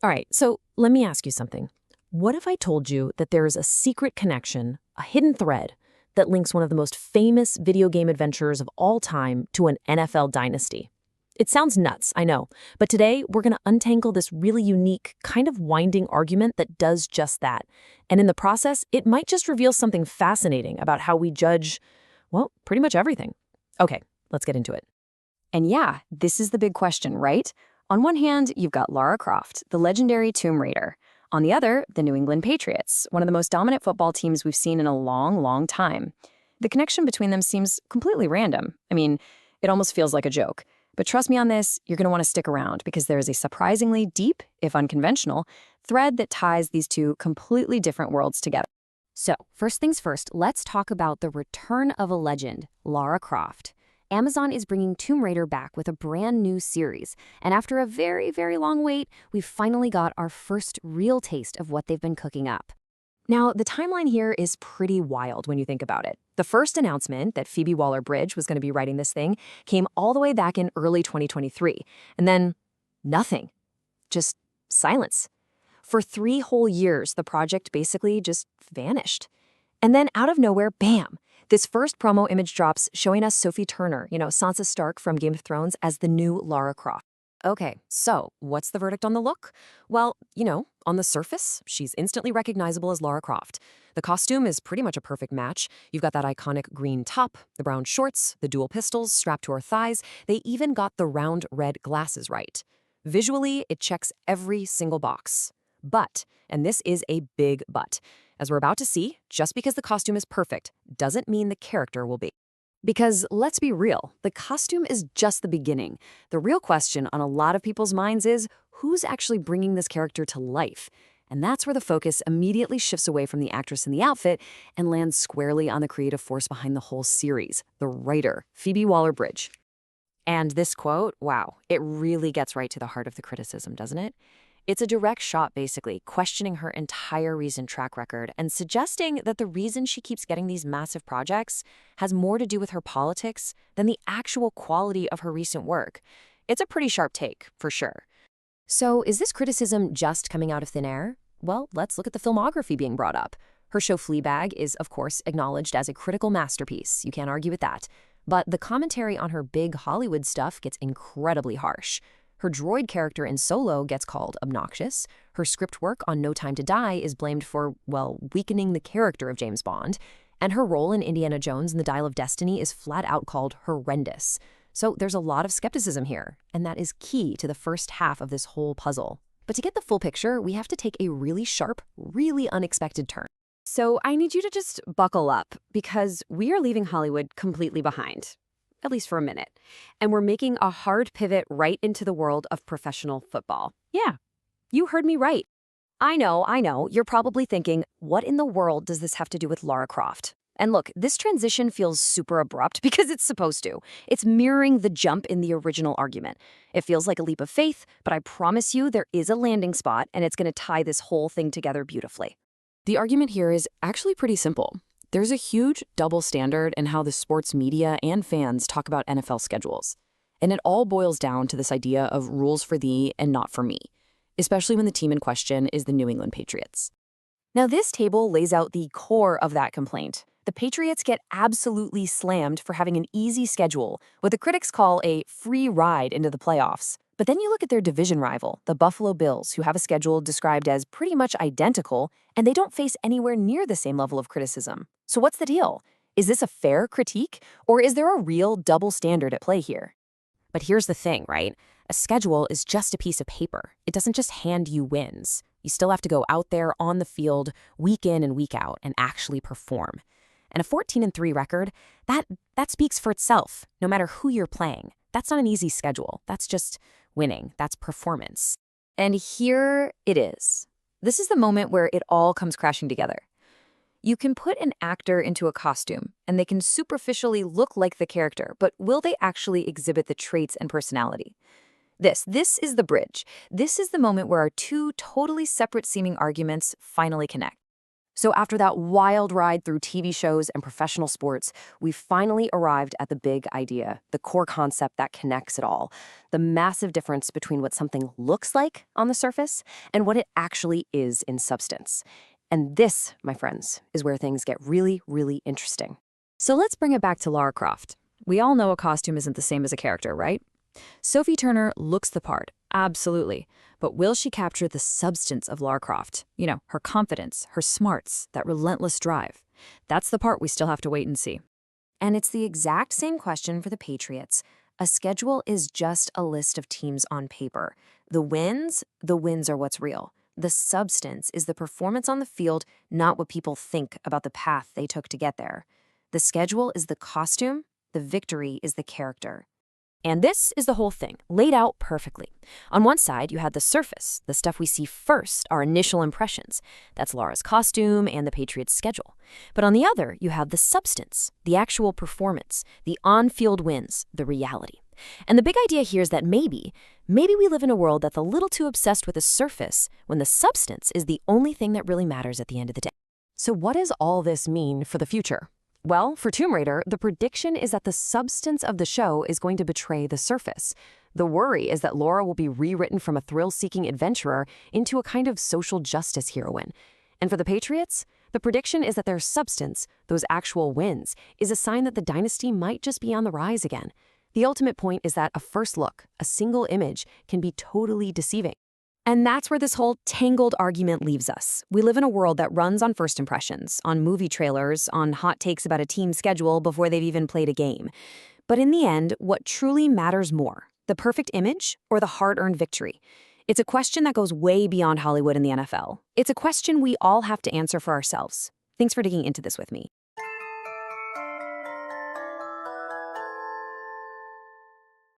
All right, so let me ask you something. What if I told you that there is a secret connection, a hidden thread, that links one of the most famous video game adventurers of all time to an NFL dynasty? It sounds nuts, I know, but today we're going to untangle this really unique, kind of winding argument that does just that. And in the process, it might just reveal something fascinating about how we judge, well, pretty much everything. Okay, let's get into it. And yeah, this is the big question, right? On one hand, you've got Lara Croft, the legendary Tomb Raider. On the other, the New England Patriots, one of the most dominant football teams we've seen in a long, long time. The connection between them seems completely random. I mean, it almost feels like a joke. But trust me on this, you're going to want to stick around because there is a surprisingly deep, if unconventional, thread that ties these two completely different worlds together. So, first things first, let's talk about the return of a legend, Lara Croft. Amazon is bringing Tomb Raider back with a brand new series, and after a very, very long wait, we've finally got our first real taste of what they've been cooking up. Now, the timeline here is pretty wild when you think about it. The first announcement that Phoebe Waller-Bridge was going to be writing this thing came all the way back in early 2023, and then nothing. Just silence. For 3 whole years, the project basically just vanished. And then out of nowhere, bam! This first promo image drops showing us Sophie Turner, Sansa Stark from Game of Thrones, as the new Lara Croft. Okay, so what's the verdict on the look? Well, on the surface, she's instantly recognizable as Lara Croft. The costume is pretty much a perfect match. You've got that iconic green top, the brown shorts, the dual pistols strapped to her thighs. They even got the round red glasses right. Visually, it checks every single box. But, and this is a big but, as we're about to see, just because the costume is perfect doesn't mean the character will be. Because let's be real, the costume is just the beginning. The real question on a lot of people's minds is, who's actually bringing this character to life? And that's where the focus immediately shifts away from the actress in the outfit and lands squarely on the creative force behind the whole series, the writer, Phoebe Waller-Bridge. And this quote, wow, it really gets right to the heart of the criticism, doesn't it? It's a direct shot, basically, questioning her entire recent track record and suggesting that the reason she keeps getting these massive projects has more to do with her politics than the actual quality of her recent work. It's a pretty sharp take, for sure. So is this criticism just coming out of thin air? Well, let's look at the filmography being brought up. Her show Fleabag is, of course, acknowledged as a critical masterpiece. You can't argue with that. But the commentary on her big Hollywood stuff gets incredibly harsh. Her droid character in Solo gets called obnoxious. Her script work on No Time to Die is blamed for, well, weakening the character of James Bond. And her role in Indiana Jones and the Dial of Destiny is flat out called horrendous. So there's a lot of skepticism here, and that is key to the first half of this whole puzzle. But to get the full picture, we have to take a really sharp, really unexpected turn. So I need you to just buckle up, because we are leaving Hollywood completely behind. At least for a minute. And we're making a hard pivot right into the world of professional football. Yeah, you heard me right. I know. You're probably thinking, what in the world does this have to do with Lara Croft? And look, this transition feels super abrupt because it's supposed to. It's mirroring the jump in the original argument. It feels like a leap of faith, but I promise you there is a landing spot, and it's going to tie this whole thing together beautifully. The argument here is actually pretty simple. There's a huge double standard in how the sports media and fans talk about NFL schedules. And it all boils down to this idea of rules for thee and not for me, especially when the team in question is the New England Patriots. Now, this table lays out the core of that complaint. The Patriots get absolutely slammed for having an easy schedule, what the critics call a free ride into the playoffs. But then you look at their division rival, the Buffalo Bills, who have a schedule described as pretty much identical, and they don't face anywhere near the same level of criticism. So what's the deal? Is this a fair critique, or is there a real double standard at play here? But here's the thing, right? A schedule is just a piece of paper. It doesn't just hand you wins. You still have to go out there on the field week in and week out and actually perform. And a 14-3 record, that speaks for itself, no matter who you're playing. That's not an easy schedule. That's just winning. That's performance. And here it is. This is the moment where it all comes crashing together. You can put an actor into a costume, and they can superficially look like the character, but will they actually exhibit the traits and personality? This is the bridge. This is the moment where our two totally separate-seeming arguments finally connect. So after that wild ride through TV shows and professional sports, we finally arrived at the big idea, the core concept that connects it all, the massive difference between what something looks like on the surface and what it actually is in substance. And this, my friends, is where things get really, really interesting. So let's bring it back to Lara Croft. We all know a costume isn't the same as a character, right? Sophie Turner looks the part, absolutely. But will she capture the substance of Lara Croft? You know, her confidence, her smarts, that relentless drive. That's the part we still have to wait and see. And it's the exact same question for the Patriots. A schedule is just a list of teams on paper. The wins are what's real. The substance is the performance on the field, not what people think about the path they took to get there. The schedule is the costume, the victory is the character. And this is the whole thing, laid out perfectly. On one side, you had the surface, the stuff we see first, our initial impressions. That's Lara's costume and the Patriots' schedule. But on the other, you have the substance, the actual performance, the on-field wins, the reality. And the big idea here is that maybe we live in a world that's a little too obsessed with the surface when the substance is the only thing that really matters at the end of the day. So what does all this mean for the future? Well, for Tomb Raider, the prediction is that the substance of the show is going to betray the surface. The worry is that Lara will be rewritten from a thrill-seeking adventurer into a kind of social justice heroine. And for the Patriots, the prediction is that their substance, those actual wins, is a sign that the dynasty might just be on the rise again. The ultimate point is that a first look, a single image, can be totally deceiving. And that's where this whole tangled argument leaves us. We live in a world that runs on first impressions, on movie trailers, on hot takes about a team's schedule before they've even played a game. But in the end, what truly matters more, the perfect image or the hard-earned victory? It's a question that goes way beyond Hollywood and the NFL. It's a question we all have to answer for ourselves. Thanks for digging into this with me.